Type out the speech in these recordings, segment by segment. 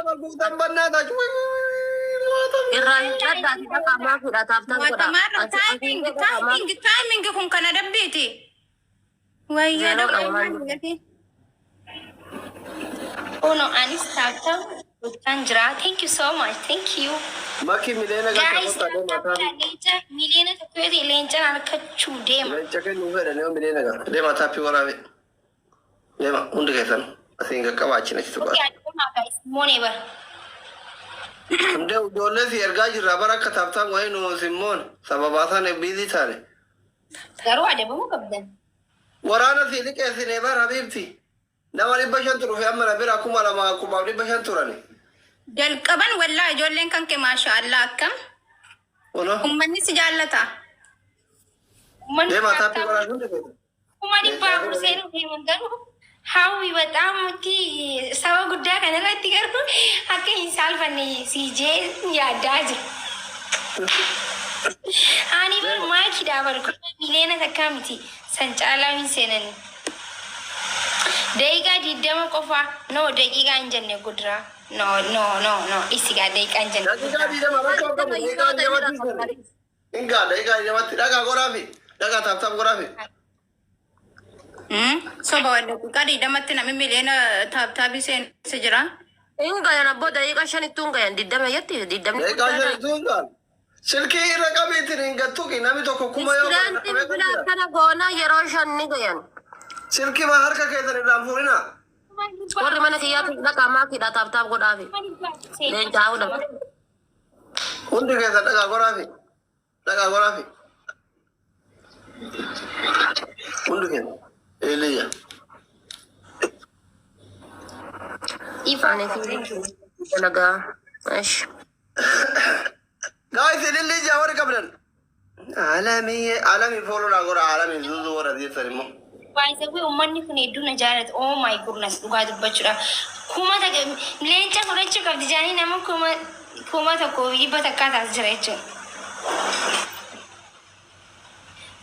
قلتم بناتك الراي جدا بقى ما في راتبتان وتمارا تايمينج كون كان دبيتي ويا زيرو دو كمان. Oh no, Anis Tata with Tanjra. Thank you so much. Thank you. ماكي ملينا Guys, قلت Milena Takwedi Lenja and Kachu Dema. Check over and you milena. They must have you are it. Nema, Undagasan. I think a kawachi next to us. Okay, I don't know, guys. Monever. Don't let the Ergaji Rabara Kataptan Wayno Simon, Sababathan and busy Tare. Garwa de book of them. Warana Silik as in ever Habibti. Now I bashan to Ramana Vera Kumala Kumari Bashan Turani. Del Kaban Wella, Jolin Kanke Masha Laka. Umanis Jalata. They must have you are Undagasan. Umani Babu said him how we were down tea, so good day, and I think I can solve any CJ, yeah, daddy. And even my kid, our Milena the committee, Sanchala in Senan. They got the demo cover, no, they can't get Gudra. No, it's got they can't get Inga, they got Goravi. They got some Goravi. So, Gadi Damatina Milena Tabis Sejara. Inga yana boda ika shani tunga yan didama yati didama. They got Tunga. Silky Rakabitin got Tuki, Namito Kukumayo. Bila kana gona yeroshan niga yan. Silky Maharka Kater Ramfurina. Kori mana kiya kita kama kita tab godavi. Den jauh dah. Undagasan Goravi. Goravi. Undagasan. Elia. If Ane fi naga. Ash. Guys, Lily Jawar Kabran. Alami follow Nagora, Alami Zuzu or the ceremony. by the way, money can do Najaret. Oh my goodness, God Butcher. Kuma the Lencha Horechuk of the Jani Namakuma Kumatako, but a cat as direction.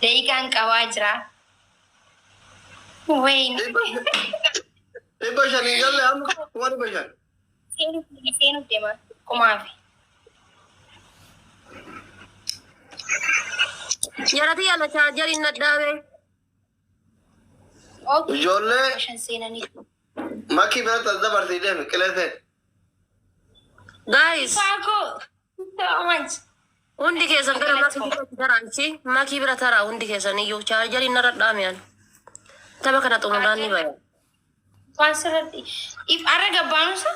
They can Kawajra. Wayne. Bashan in Galam, what Bashan? Same tema. Kumafi. Yarati yana charger in that dave. Okay. Jolle Maki Bata Zabar, Kelete. Guys, Paco. So much. undi kesan kena maki maki beratara undi kesan iyo charger in that damian. Tama kana tungani ba? If Araga Bansa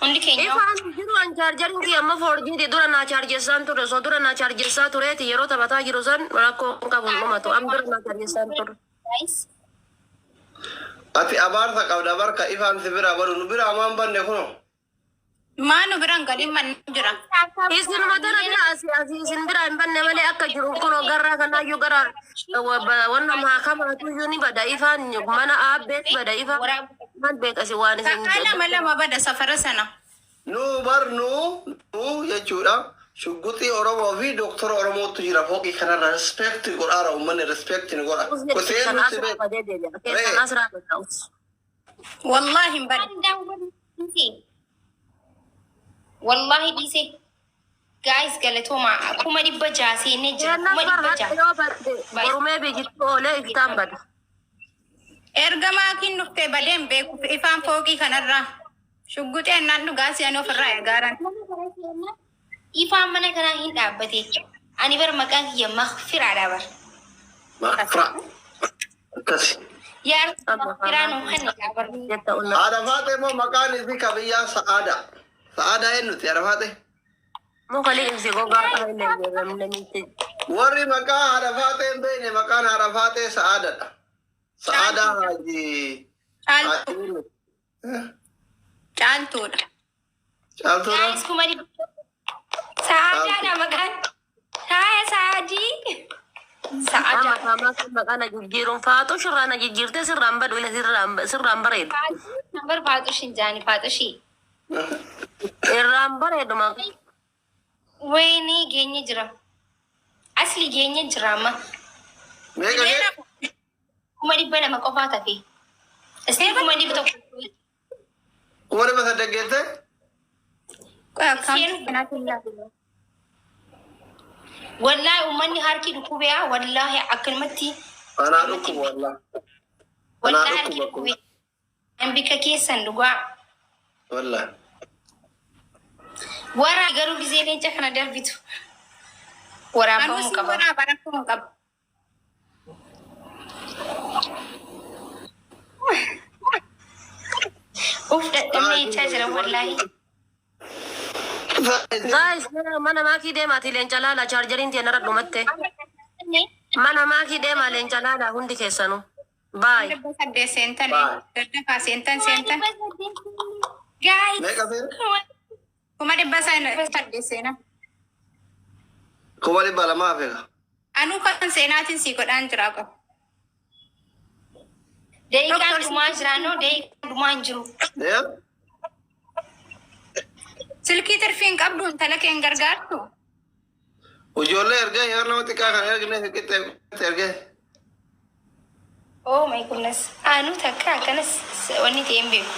only can If I'm doing charger in the Amma for the Durana charges Santo, Sodurana charges Saturate, Yerota Bata Girosan, Morocco, Cavamato, I'm Durana charges Santo. guys. Ati Abarta Kavdabarka, Ivan Sibira, Nubira, Mamban Nehono. Manu Brangali Mandra. He's in Madara, as he's in Bran, but never like a Juruko Garra and Ayugara. One of my camera to Unibada, Ivan, Mana Abet, but Ivan, not bake as you want. Malama Bada Safarasana. No, bar no, Yachura, Shuguti or Ovi, Doctor Oromo to Jirapoki can respect Gora, money respecting Gora. Wallahi, but Wallahi, DC. Guys, Galatoma, Kumari Bajasi, Nature, or maybe it's all late, but Ergamakin of Tebadem, if I'm Foki Canara. Shugut and Nandugasi and of Garan. If I'm Manakana in that, but it. I never Makaki Mahfiradaver. Yeah, Aravate Makan is the Kavia Saada. Saada and Yaravate. Mokali is the Goga. Worry Maka, Aravate and Bene Makan Aravate Saada. Saada the Childhood. Childhood. Kumari Saada Magan. Hi, Saji. Sama gigirum fato shurana gigirte siramba dole siramba red. Number Patushin Jani Patushi. Ramba red ma. Wayne Genya Drum. Asli Genya drama. Kumari Bana Makofatafi. A still Kumari. What about the get there? والله ومني هاركي دكوبيا والله أكل متي أنا أركب والله. والله هاركي دكوبيا أم بك كيسن دقاء والله. ورا قالوا بزينين جاكنا دربيتو ورا بامو كبا ورا باركم كبا اوف دمي تاجر والله guys mana maakii deemaati leenca laala chaarjariin tee narra dhumatte mana maakii deema leenca laala hundi keessanu baay guys Mega fir. kuma dibba sadde sena Kuma di bala maafika. anu kan senaatin si godhan jira qab deeqaan dhumaa jiraanoo deeqaan dhumaa hin jiru Yeah. silkii tirfiin qabduun talakeen gargaartu Ijoollee erga yeroo namatti kan ergine fiqixxee erge. oh my goodness anu takka akkanas wanni ta'een beeku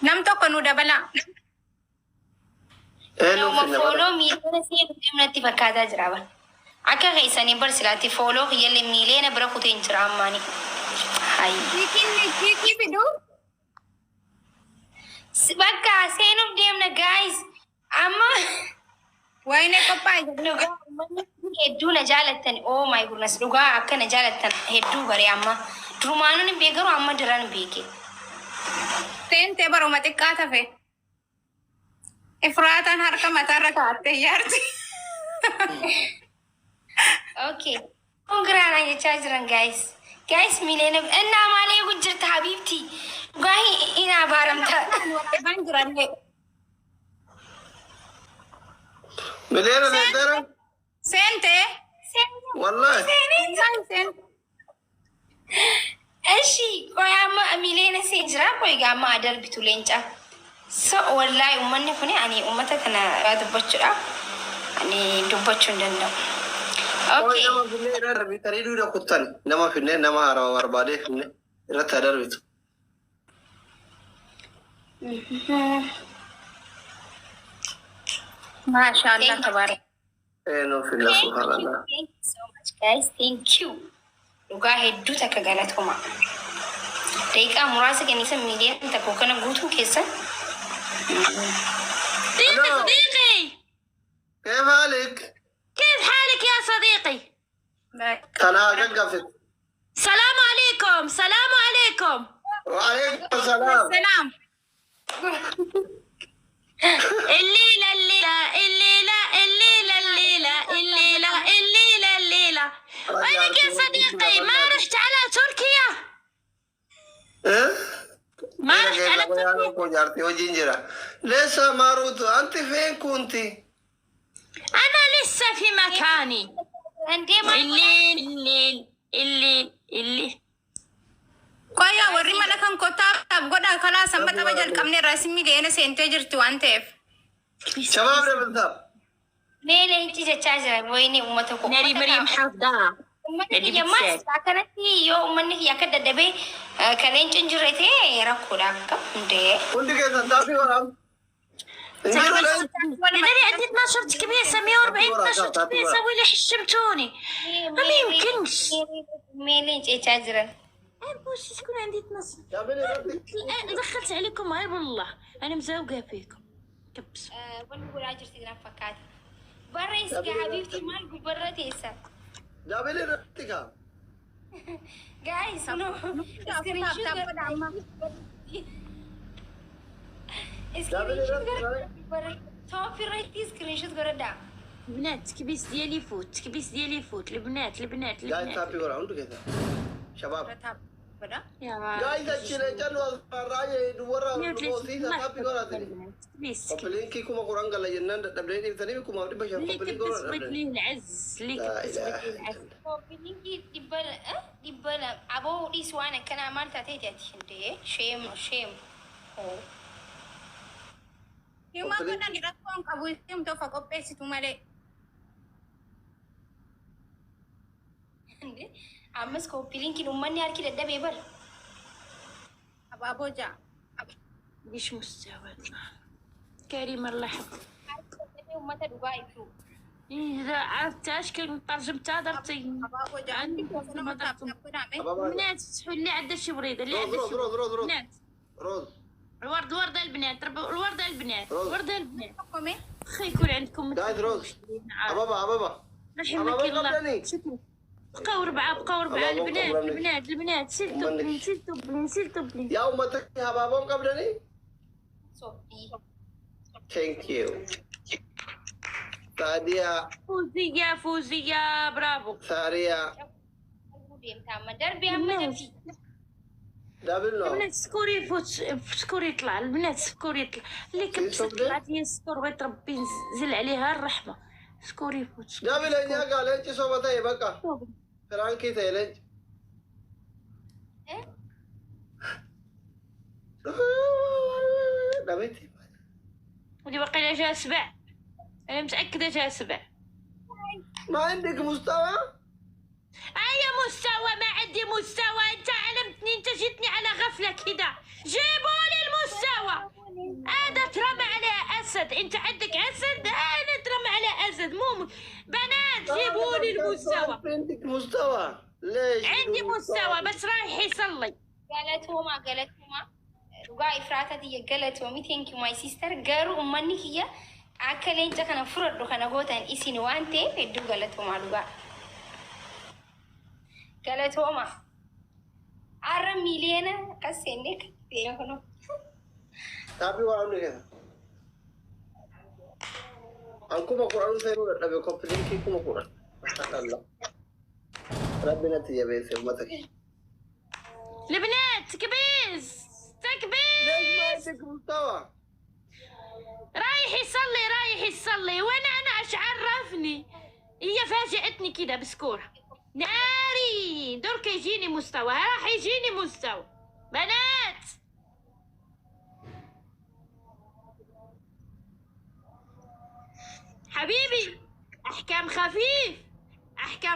nam tokko nu dabala nama fooloo miiliyoona seetu deemnatti fakkaataa jira ba akka keessanii barsilaatti fooloo kiyyalle miiliyoona bira kutee hin jira ammaani kiki fidu bakka seenuuf deemna guys amma wayne qophaa'a hedduu na jaalattan oh my goodness dhugaa akka na jaalattan hedduu bare amma durumaanuu hin beekaru amma diran beeke seentee baruma xiqqaa tafe ifraataan harka mataarra kaa'attee yaarti okay ongiraana jechaa jiran guys mileena innaa maalee gujjirta habiibti dhugaa inaa baaramta baan jiranne Miliyoona leentera. seente Wallahi. እሺ ቆይ አማ ሚሊየን ሲጅራ ቆይ ጋማ አደርቢቱ ለንጫ ሶ ወላሂ ኡመኒ ኩኒ አኒ ኡመተ ከና ባትበችራ አኒ ዱበቹ እንደነው ኦኬ Nama finne irra darbitanii duuda kuttan. Nama finne nama haarawaa barbaadee finne irratti darbitu. ማሻአላህ ተባረክ No finna subhanallah. Thank you so much guys thank you dhugaa hedduu takka galatuma daqiiqaa muraasa kennisa miiliyoona takka kana guutuu keessa صديقي كيف حالك؟ كيف حالك يا صديقي أنا قفت. سلام عليكم سلام عليكم وعليكم السلام. ሰላም الليلة الليلة الليلة الليلة الليلة الليلة الليلة الليلة وينك يا صديقي ما رحت على تركيا إيه؟ ما رحت على تركيا جارتي وجنجرة. لسه ما رحت. أنت فين كنتي؟ أنا لسه في مكاني እንዴ الليل الليل الليل الليل ቆያ ወሪ መለከን ኮታ ጎዳ ከላ ሰንበተ በጀል ቀምኔ ራስ ሚሊየን ሴንቴ ጅርቱ አንቴፍ شباب بالضبط. ሜሌ እንጂ ጀቻጀ ወይኔ ኡመተ ኮ ناري مريم حافظها የማስ አከነቲ ዮ ኡመኒ ያከደደበ ከሌን ጭንጅሬቴ የራኩላ እንዴ كنت كيف تنتابي ورام؟ ناري عندي 12 كبيسة 140 12 كبيسة ولا حشمتوني ما يمكنش ሜሌ ጀቻጀረን بوش تكون عندي 12 دخلت عليكم هاي والله انا مزوقة فيكم كبس ወንድ ጉራጅር ሲግራ ፈካት በሬስ ጋቢብቲ ማልጉ በረቴሳ جابي لي رتك. ጋይስ ኖ سكرينشوت غردا بنات كبيس ديالي فوت كبيس ديالي فوت البنات البنات جاي البنات تابي ورام كيف؟ شباب. يا جاي تشيل جنوا الراي دورا وصي تابي ورا تري. كبيس قبلين كي كم قران قال جنان دبلين تاني بكم أبدي بشوف اللي قبلين كبس قران. لي العز اللي لا كبس إله لي العز بينكي دبلا ابو ديس وانا كان عملت تاتي شندي شيم يوم ما كنا نركون ابو يوم تو فقط بس تمالي አምስት ኮፒ ሊንክ ነው ማን ያርኪ ደደብ ይበር أبو جا مش مستوى كريم الله يحفظك. متى دبي شو إذا عرفت أشكال ترجمتها درتي أبو جا عندي كوسنا ما تابنا أبابا بنات تسحوا اللي عندها شي بريده اللي روز عندها روز شي روز روز روز بنات روز الورد ورد البنات الورد البنات روز. ورد البنات كومي خي يكون عندكم قاعد روز أبابا أبابا رحمك أبابا الله قبلني. شوفوا بقاو ربعة أبابا البنات قبلني. البنات سلتوا قبلني. بلي سلتوا بلي سلتوا بلي يا أمتك يا بابا قبلني. صوفي Thank you. سعدية فوزية برافو سارية ديم تام دربي أما دربي دابل نو البنات سكوري فوت سكوري يطلع البنات سكوري يطلع اللي كتبصر طلعت هي السكور بغيت ربي ينزل عليها الرحمة سكوري فوت دابل إني قال أنت صوبة يبقى فرانكي تيلج إيه دابتي ودي باقي لها جا سبع انا متأكدة جا سبع ما عندك مستوى؟ اي مستوى ما عندي مستوى انت علمتني انت جيتني على غفلة كده جيبوا لي المستوى هذا ترمى عليه اسد انت عندك اسد انا ترمى عليه اسد مو بنات جيبوا لي المستوى عندك مستوى ليش؟ عندي مستوى بس رايح يصلي قالت هما رجاء إفراتي قالت ومي ثانك يو ماي سيستر قالوا أمني هي أكلين جاكنا فرد وكنا قوتان إسيني وانتي فيدو قالت هما رجاء قالت هما عرم ميلينا كسينك تيمكنو tapi orang ni kan aku mau Quran saya mau tapi kau pilih aku mau Quran Allah Rabbi nanti ya besi umat lagi البنات تكبيز ليش ما عندك مستوى رايح يصلي وانا ايش عرفني هي فاجأتني كده بسكورة ناري درك يجيني مستوى راح يجيني مستوى بنات حبيبي احكام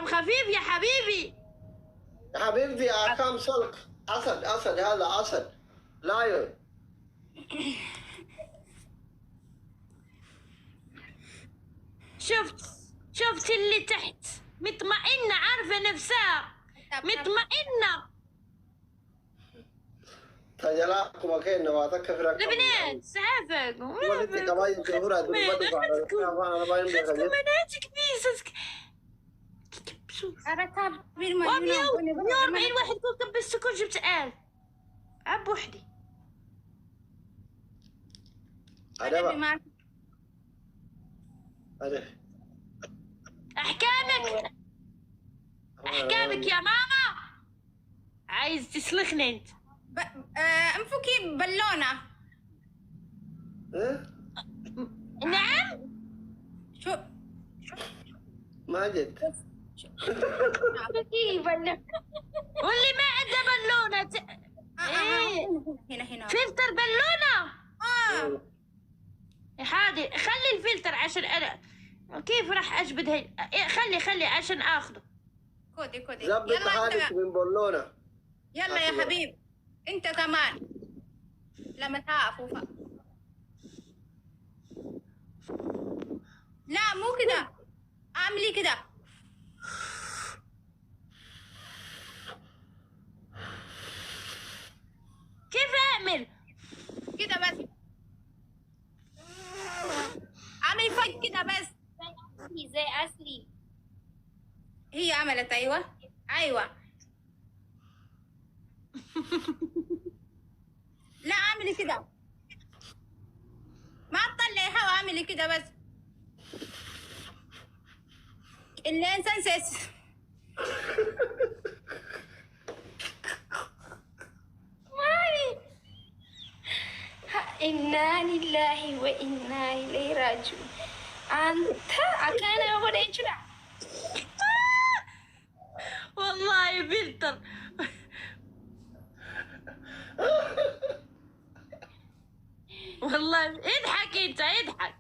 خفيف يا حبيبي يا حبيبتي أحكام سلك أسد هذا أسد لايون شفت اللي تحت مطمئنة عارفة نفسها مطمئنة تجلا aku makin nama tak kefirak البنات سعافك Wanita kabayin kehura dulu batu apa yang dia kerja مناتك بيسك أركب نور بعين واحد كل كب السكر جبت عب وحدي ada pak ada احكامك يا ماما عايز تسلخني انت انفكي بالونة نعم شو ما جد انفكي بالونة واللي ما عنده بالونة هنا فلتر بالونة هادي خلي الفلتر عشان انا كيف راح اجبد هي خلي عشان اخذه كودي زبط يلا حالك انت من بولونة يلا يا حبيب انت كمان لما تعرفوا لا مو كده اعملي كده كيف اعمل كده بس اعملي فوق كده بس زي اصلي هي عملت ايوه لا اعملي كده ما تطلعي هوا اعملي كده بس الانسان سيس إنا لله وإنا إليه راجعون أنت أكان أبو ديجنا والله فلتر والله اضحك انت اضحك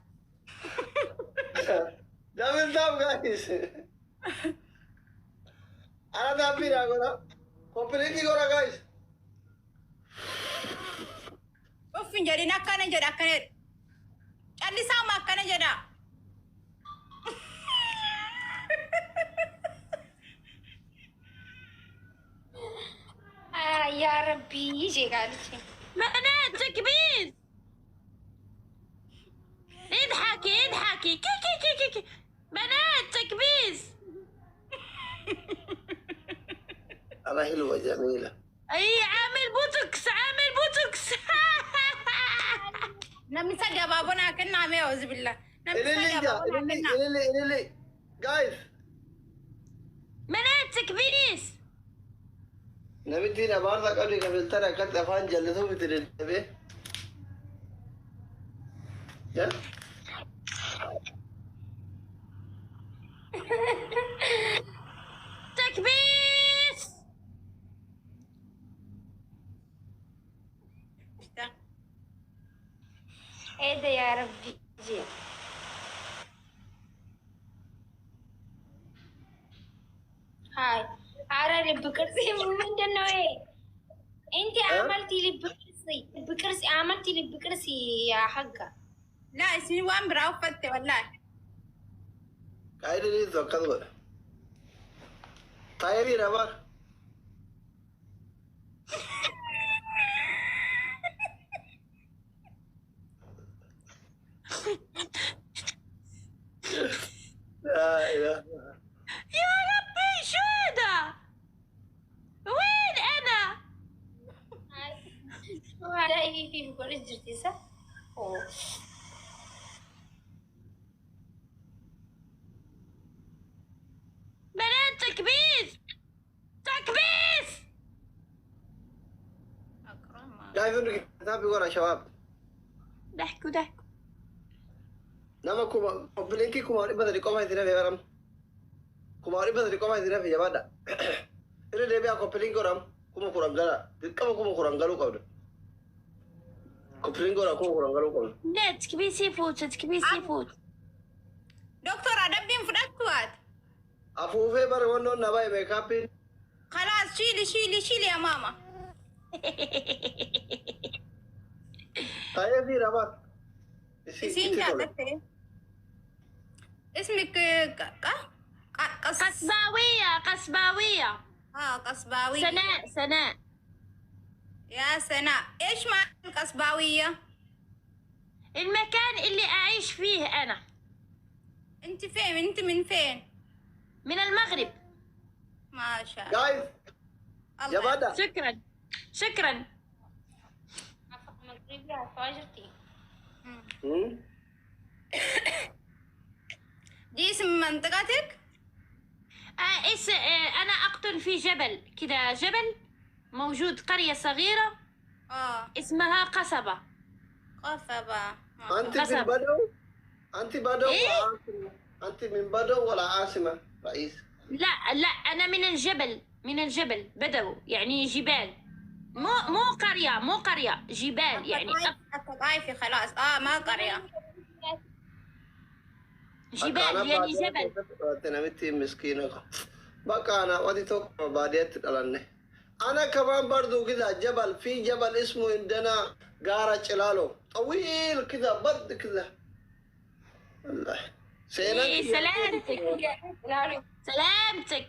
Jangan tahu guys. Ada tapi dah korang. Kompilasi korang guys. hin jedhin akkana jedha akkanedha. Callisaa ma akkana jedha. يا ربي يجي قالت بنات تكبير اضحكي اضحكي كي كي كي كي كي بنات تكبيس أنا حلوة جميلة. اي عامل بوتوكس عامل بوتوكس Namni sadii abaaboo naa kennaa mee auzu billah. Namni sadii abaaboo naa kennaa. إلي guys. بنات تكبيس نبتي نبارة قبل قبل ترى كنت أفان جلده مثل النبي. يا. تكبيس ايه ده يا ربي جي. هاي عارة لب كرسي من جنة ايه انتي عملتي لب كرسي لب كرسي عملتي لب كرسي يا حقة. لا اسمي وان براو فتة والله. قاعد لي ذو كذا. طيبي نبار. لا إله. يا ربي شو ده وين انا هذا ايه في بقول جرتي صح؟ اوه بنات تكبيس تكبيس اكرم. قاعد يقول لك تابي ورا شباب. ضحكوا ضحكوا nama komplainki kumari badari koma idina fe garam kumari badari koma idina fe jabada ire de biya komplainki oram kuma kurangala kama kuma kurangalu kawda komplainki ora kuma kurangalu kawda لا تكبيسي فوت تكبيسي فوت دكتور ادبين فدكتوات. afu fe bar wonno na bay be kapin خلاص شيلي شيلي شيلي يا ماما. taye fi rabat اسين جاتتي. اسمك قصباوية قصباوية قصباوية. سناء سناء يا سناء ايش معنى القصباوية؟ المكان اللي أعيش فيه أنا انت فين؟ انت من فين؟ من المغرب ما شاء الله. guys الله jabada شكرا شكرا مغربية فاجرتي. دي اسم منطقتك؟ أنا أقطن في جبل كذا جبل موجود قرية صغيرة اسمها قصبة قصبة. انت قصب. من بدو انت بدو إيه؟ وعاصمة. انت من بدو ولا عاصمة رئيس لا لا أنا من الجبل من الجبل بدو يعني جبال مو قرية مو قرية جبال يعني طائفي خلاص. ما قرية. جبال يعني جبل تنامتي مسكينة بقى أنا ودي توك مبادئ الألنة أنا كمان برضو كذا جبل في جبل اسمه عندنا قارة شلالو طويل كذا برد كذا والله إيه سينا سلامتك سلامتك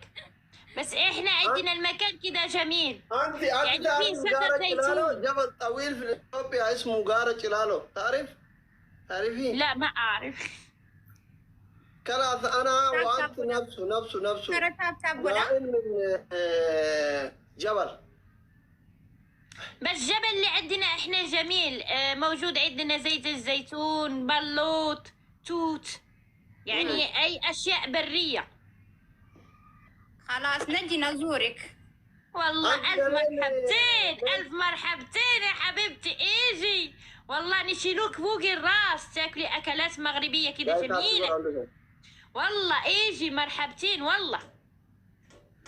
بس إحنا عندنا المكان كذا جميل أنت يعني تعرف في شجر قارة شلالو زيتون. جبل طويل في إثيوبيا اسمه قارة شلالو تعرفين لا ما أعرف كانت أنا وأنت نفسه ترى تاب ولا؟ نائل من جبل بس جبل اللي عندنا احنا جميل موجود عندنا زيت الزيتون بلوط توت يعني اي اشياء برية خلاص نجي نزورك. والله أنت الف لين- مرحبتين الف مرحبتين يا حبيبتي ايجي والله نشيلوك فوق الراس تاكلي اكلات مغربية كده جميلة والله ايجي مرحبتين والله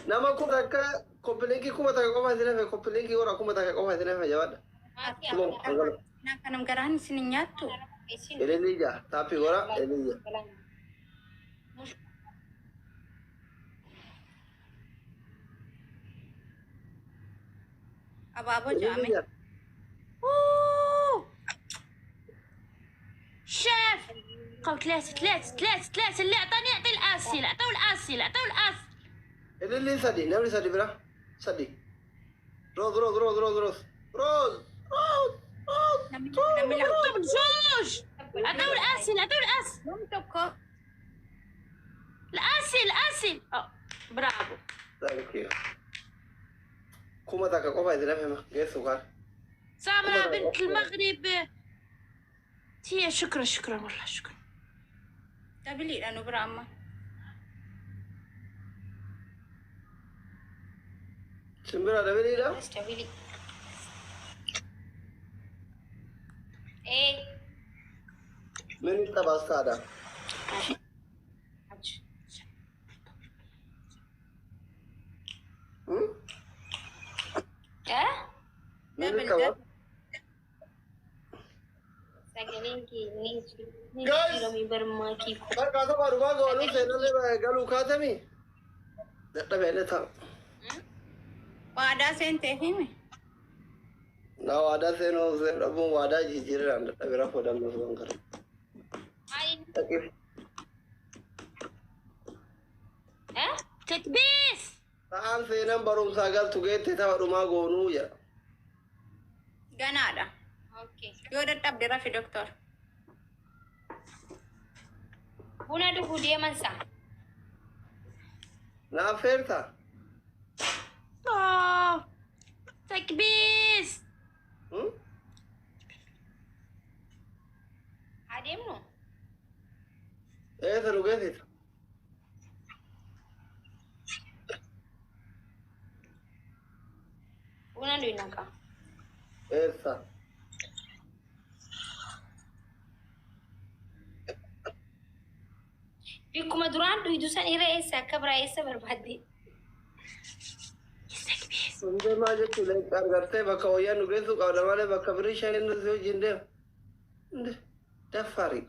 nama ku takka komplainki kuma takka qofa isin hafe komplainki warra kuma takka qofa isin hafe jabaadha kuma angala Nah, kanam garahan sini nyatu. elelija tapi warra elelija Apa-apa jamin. elelija أوه. دقة وثلاثة اللي أعطاني أعطي الأسئلة أعطوا الأسئلة اللي سدي نعمل سدي برا سدي روز روز روز روز روز روز روز طب زوج أعطوا الأسئلة الأسئلة برافو ثانك يو كوما تاكا كوما إذا فهمت كيف سكر سامرة بنت المغرب هي شكرا والله شكرا تبلي لأنه برا سمبرا دبلي لا بس تبلي إيه من التباس هذا من الكواب Kar kata baru baru lalu saya nanti galu kata mi. Data bela था. वादा से इंतही ना वादा से नो से अब वादा जीजिर रहा data bela फोड़ा नो सोंग कर. Tapi تكبيس tahan se nam baru sagal tu gete था rumah gonu ya. Ganada. Okay. Yo udah tab dira fi doktor. Buna dugu dia mansa. Na fair था. تكبيس Adem no. ऐसा रुके थे. Buna dugu naka. ऐसा. Bikuma duran du hidu san ira esa kabra esa berbadi. Sunde maje tulai kar करते बकौया नुगे तो कौन वाले बकबरी शायद नुगे जिंदे. Dafari.